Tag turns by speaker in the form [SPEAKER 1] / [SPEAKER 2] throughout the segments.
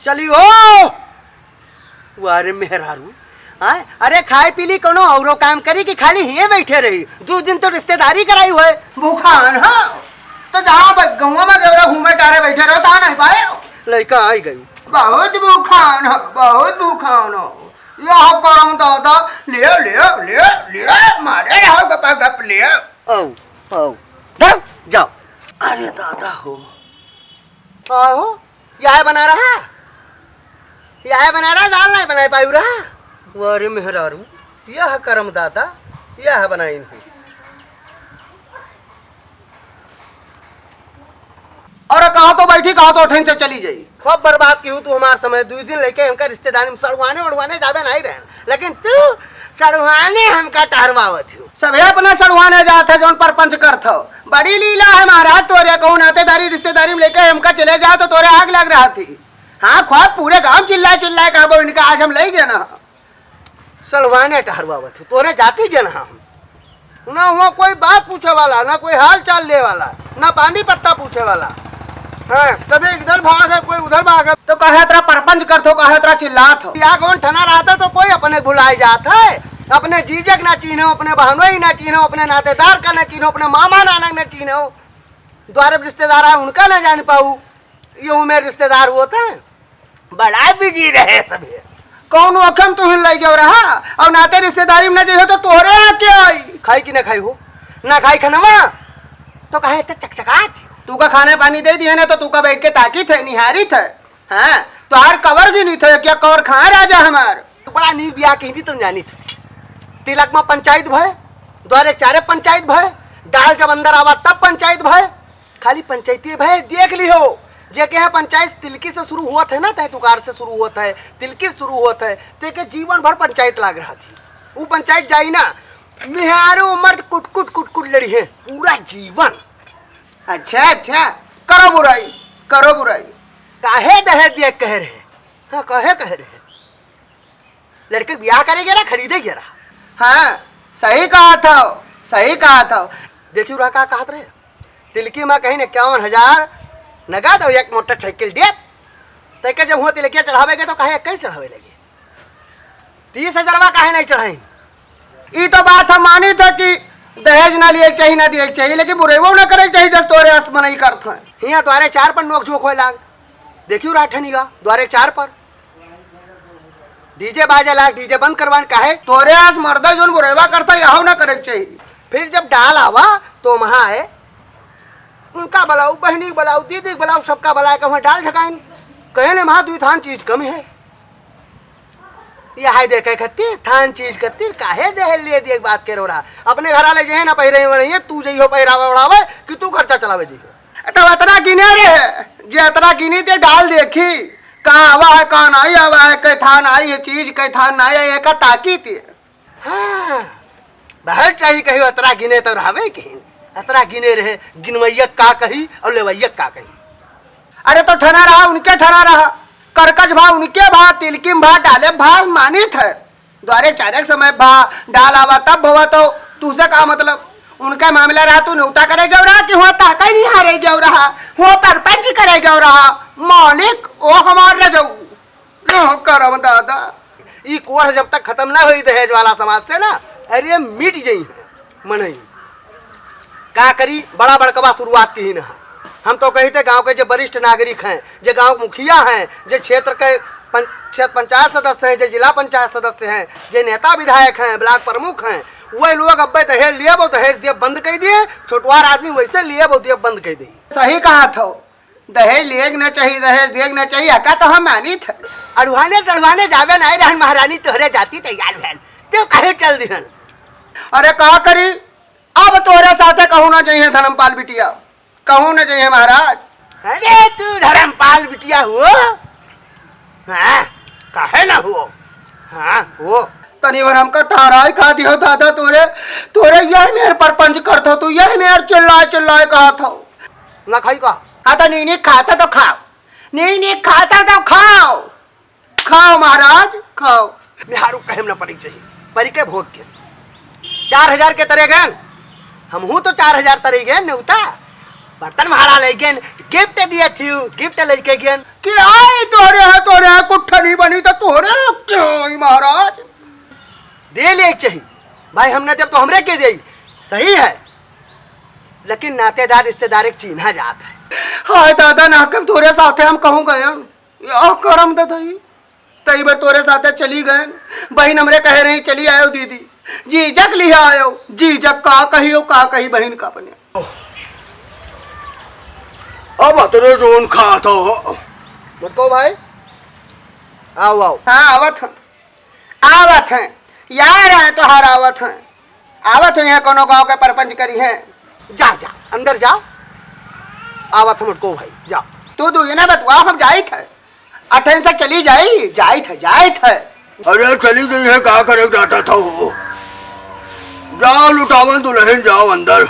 [SPEAKER 1] चली हो वारे मेहरारू। हाँ अरे खाए पीली कोनो औरो काम करी कि खाली हिये बैठे रही? दो दिन तो रिश्तेदारी कराई हुए भूखान। हाँ तो जहाँ गौवा में गेवरा घूमे टारे बैठे रहो ता नहीं पाए लड़का आई गई। बहुत भूखान हो, बहुत भूखान हो। यह करम दादा ले ले ले ले मारे रहो गपा गप ले। ओ जाओ। अरे दादा हो आहो यह बना रहा, यह बना रहा, दाल नहीं बनाए पायु रहा। वारे मेहरारू यह करम दादा यह बनाई नहीं। और कहा तो बैठी कहा तो उठे से चली जाई। खूब बर्बाद की हूँ तू हमारे समय। 2 दिन लेके हमका रिश्तेदारी में सड़वाने उड़वाने जावे नहीं रहे, लेकिन तू सड़वाने हमका टहरवावत हो। सभी अपना सड़वाने जाते जोन परपंच करथो। बड़ी लीला है महाराज तोरे कहूँ नातेदारी रिश्तेदारी में लेके हमका चले जाओ तो तोरे आग लग रहा थी। हाँ खूब पूरे गांव चिल्लाए चिल्लाए कहा इनका आज हम ले गए ना सड़वाने टहरवावत हो। तोरे जाती गए ना हम ना हुआ कोई बात पूछे वाला, ना कोई हाल चाल ले वाला, ना पानी पत्ता पूछे वाला। हाँ कभी इधर भाग है कोई उधर भाग है तो कहे तेरा परपंच करथो, कहे तेरा चिल्लात हो। या कौन ठना रहता तो कोई अपने भुलाए जाता है। अपने जीजक ना चीनो, अपने बहनों ही ना चीनो, अपने नातेदार का ना चीनो, अपने मामा नानक ना चीनो। द्वारे रिश्तेदार है उनका ना जान पाऊ। ये मेरे रिश्तेदार होते हैं बड़ा बिजी रहे सभी। कौन अखम तू ले गयो रहा और नाते रिश्तेदारी में न जे हो तो तोरे आके आई। खाई कि ना खाई हो ना खाई खनवा तो कहे चकचकात तू का खाने पानी दे दिया ना तो तू का बैठ के ताकी थे निहारी थे। हाँ तो हर कवर भी नहीं थे क्या कवर खा राजा हमार बड़ा नी बिया कहीं भी तुम जानी थे। तिलक में पंचायत भय, द्वारे चारे पंचायत भय, डाल जब अंदर आवा तब पंचायत भय। खाली पंचायती भय देख ली हो जे के पंचायत तिलकी से शुरू हुआ थे ना तय तुकार से शुरू होता है, तिलकी से शुरू होता है ते के जीवन भर पंचायत लाग रहा थी। वो पंचायत जाई ना मेहारो मर्द कुट कुट कुट कुट लड़ी है पूरा जीवन। अच्छा अच्छा करो बुराई, करो बुराई। काहे दहेज दिए कह रहे? हाँ कहे कह रहे लड़के ब्याह करेगे ना खरीदेगे रहा। हाँ सही कहा था, सही कहा था। देखियो रहा का कहत रहे तिलकी में कहीं 51,000 नगद और एक मोटरसाइकिल दे तक जब हुआ तिलकिया चढ़ावेगे तो कहे कहीं चढ़ावे लगे 30,000 काहे नहीं चढ़ाई। ये तो बात हम मानी था कि दहेज ना लिए चाहिए ना दिए चाहिए, लेकिन बुरेवो ना करे चाहिए जब तोरे अस्त मनाई करते हैं। यहाँ द्वारे 4 पर नोक झोंक हो लाग। देखियो राठनी का द्वारे 4 पर डीजे बाजे लाग, डीजे बंद करवान काहे तोरे आस मर्दा जोन बुरेवा करता यहो ना करे चाहिए। फिर जब डाल आवा तो वहाँ आए उनका बुलाऊ, बहनी बुलाऊ, दीदी बुलाऊ, सबका बुलाए के वहाँ डाल झकाइन कहे ने वहाँ 2 थान चीज कम है। यह देखे खत्ती थान चीज करती काहे दे लिए देख बात करो रहा। अपने घर वाले जे ना पहिरे वही तू जइहो पहिरावे उड़ावे कि तू खर्चा चलावे जइहो। तब अतना गिने रे जे अतना गिनी ते डाल देखी का आवा है का नहीं आवा है, कई थान आई है चीज कई थान नहीं आई है का ताकी थी। हाँ बहुत चाहिए कही अतना गिने तो रहवे कहीं अतरा गिने रहे गिनवैयक का कही और लेवैयक का कही। अरे तो ठना रहा उनके ठना रहा करकज भाव उनके भाव तिलकी भाव डाले भाव मानित है। द्वारे 4 समय भाव डाल आवा तब भवा तो तुझसे का मतलब उनका मामला रहा तू न्योता करे गयो रहा कि हुआ ताका नहीं हारे गयो रहा हुआ परपंच करे गयो रहा मौलिक ओ हमार रजऊ करम दादा। ये कोढ़ जब तक खत्म ना हुई दहेज वाला समाज से ना अरे मिट गई है मन का करी बड़ा बड़कवा शुरुआत की ही ना। हम तो कहते गांव के जो वरिष्ठ नागरिक हैं, जो गांव मुखिया हैं, जो क्षेत्र के पंचायत सदस्य हैं, जो जिला पंचायत सदस्य हैं, जो नेता विधायक हैं, ब्लॉक प्रमुख हैं, वही लोग अब दहेज लिए वो दहेज दिए बंद कर दिए। छोटवार आदमी वैसे लिए वो दिए बंद कर दिए। सही कहा था दहेज लिए न चाहिए दहेज दिए न चाहिए हका तो हम मानी थे। अड़वाने चढ़वाने जावे नहीं रहन महारानी तोहरे जाती तैयार बहन तो कहे चल दिहन। अरे कहा करी अब तोरे साथे कहूँ ना चाहिए धर्मपाल बिटिया कहूँ ना चाहिए महाराज। अरे तू धर्मपाल बिटिया हो हाँ कहे ना हो हाँ हो तनी बार हमका ठहराई खा दियो दादा तोरे तोरे यही मेरे परपंच करथो तू यही मेरे चिल्लाए चिल्लाए कहा था ना खाई का। हाँ तो नहीं खाता तो खाओ, नहीं खाता तो खाओ, खाओ महाराज खाओ। बिहारू कहम ना पड़ी चाहिए परी के भोग के 4,000 के तरह गए हम हूँ तो 4,000 तरह गए न्यूता बर्तन भाड़ा ले गए गिफ्ट दिए थी गिफ्ट लेके गए कि आई तोरे है तो नहीं तो तोरे क्यों महाराज दे ले चाहिए भाई, हमने जब तो हमरे के दी सही है, लेकिन नातेदार रिश्तेदार एक चिन्हा जात है। हाय दादा नाकम तोरे साथे हम कहूँ गए या करम तो थी कई बार तोरे साथे चली गए, बहन हमरे कह रही चली आयो दीदी, जीजक लिया आयो, जीजक का कहियो का कही बहन का बने। अब अतरे जोन खा तो मत को भाई, आओ आओ। हाँ आवत हैं यार हैं तो हर आवत हैं, आवत हुई है कोनो गांव के परपंच करी है। जा जा अंदर जा, आवत हम को भाई जा, तू दू ना बतवा हम जाई थे अठन तक चली जाई थे।
[SPEAKER 2] अरे चली गई है क्या करे डाटा था वो, जाओ लुटावन दुल्हन जाओ अंदर।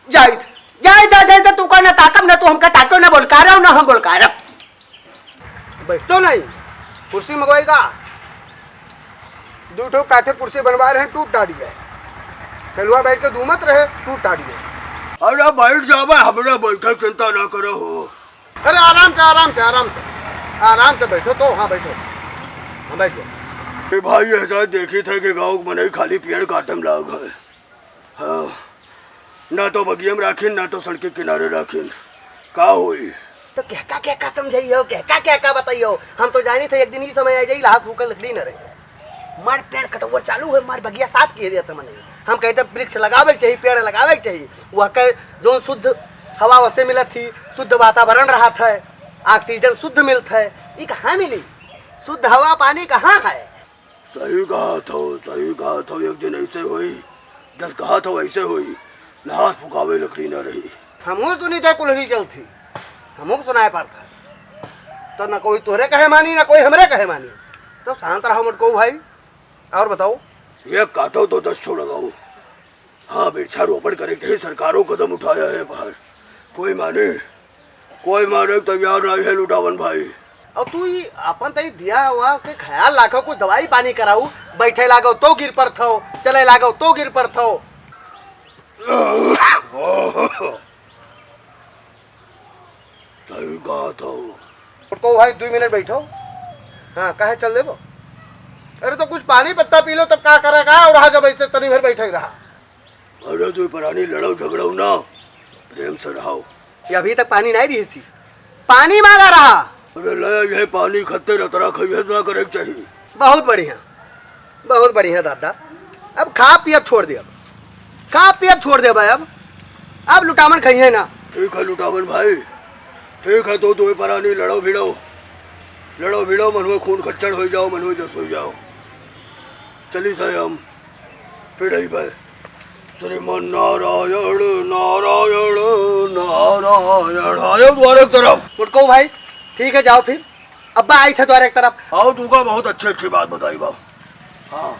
[SPEAKER 1] जाई थे तू का ना ताकम ना, तू हमका ताको ना बोलका रहा ना हम बोलका रहा। बैठो नहीं कुर्सी मंगवाएगा, दो ठो काठे कुर्सी बनवा रहे हैं, टूट टाड़ी है, खेलुआ बैठ के दूमत रहे टूट टाड़ी है।
[SPEAKER 2] अरे बैठ जाओ हमारा बैठे, चिंता ना करो हो।
[SPEAKER 1] अरे आराम से बैठो तो। हाँ बैठो, हाँ बैठो।
[SPEAKER 2] भाई ऐसा देखी थे कि गाँव में खाली पेड़ काटम लाग है, हाँ ना तो बगियम राखिन ना तो सड़क के किनारे राखिन, का हुई
[SPEAKER 1] तो क्या समझाइयो, क्या बताइयो, हम तो जानी थे एक दिन ही समय आ जाई लाख भूखल लकड़ी न रहे, मार पेड़ कटवर चालू है, मार बगिया साथ किए देते मने। हम कहते वृक्ष लगावे चाहिए, पेड़ लगावे चाहिए, वह कह जो शुद्ध हवा वैसे मिलत थी, शुद्ध वातावरण रहा था, ऑक्सीजन शुद्ध मिलता है, ये कहाँ मिली, शुद्ध हवा पानी कहाँ है।
[SPEAKER 2] सही कहा था, एक दिन ऐसे हुई जस कहा था वैसे हुई, लाश फुकावे लकड़ी न रही।
[SPEAKER 1] हमू सुनी थे कुल्हड़ी चलती, हमू सुनाए पड़ता, तो न कोई तोरे कहे मानी ना कोई हमरे कहे मानी, तो शांत रहो मत को भाई। और बताओ,
[SPEAKER 2] ये काटो तो 10 ठो लगाओ। हाँ वृक्षारोपण करे के सरकारों कदम उठाया है बाहर, कोई माने तैयार नहीं है लुटावन भाई।
[SPEAKER 1] और तू अपन तई दिया हुआ के ख्याल लाखो, कुछ दवाई पानी कराऊ, बैठे लागो तो गिर पर थो, चले लागो तो गिर पर थो।
[SPEAKER 2] सही कहा था
[SPEAKER 1] को भाई 2 मिनट बैठो। हाँ कहे चल देबो, अरे तो कुछ पानी पत्ता पी लो तब क्या करेगा, और रहा जब ऐसे तनी भर बैठे रहा।
[SPEAKER 2] अरे तू पुरानी लड़ो झगड़ो ना, प्रेम से रहो।
[SPEAKER 1] ये अभी तक पानी नहीं दी थी, पानी मांगा रहा।
[SPEAKER 2] अरे ले ये पानी खत्ते रतरा खइए ना करे चाहिए।
[SPEAKER 1] बहुत बढ़िया दादा, अब खा पी अब छोड़ दे भाई, अब लुटावन खाइए ना।
[SPEAKER 2] ठीक है लुटावन भाई, ठीक है तो दो परानी लड़ो भिड़ो मनवे खून खच्चर हो जाओ, मनवे जस हो जाओ। चली थे हम फिर ही भाई, श्रीमन नारायण नारायण नारायण। आयो द्वार एक तरफ
[SPEAKER 1] मुटको भाई, ठीक है जाओ फिर, अब्बा आई थे द्वार एक तरफ।
[SPEAKER 2] आओ तू का बहुत अच्छी बात बताई बाप। हाँ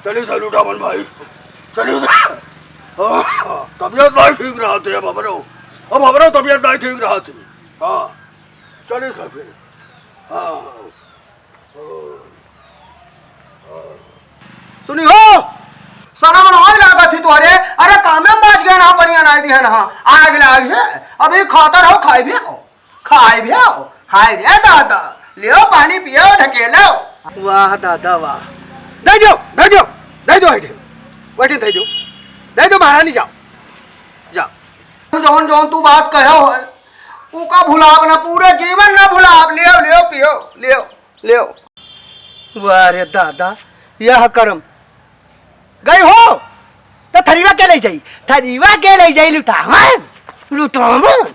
[SPEAKER 2] चली था लुटावन भाई, चली था। तबियत नहीं ठीक रहा थी, अब हमारा तबियत नहीं ठीक रहा थी। हाँ चली था फिर। हाँ
[SPEAKER 1] सुनी हो सना मन आग लागत थी तुम्हारे, अरे कामे में बाज गया ना, बढ़िया ना दी है ना, आग लाग है, अभी खाता रहो, खाए भी हाय रे दादा, लियो पानी पियो ढकेलो। वाह दादा वाह, दे दो महारानी, जाओ जौन तू बात कहो है उका भुलाब ना, पूरे जीवन ना भुलाब, लियो पियो लियो। वाह रे दादा, यह कर्म गई हो तो थरीवा के ले जाई लुटावन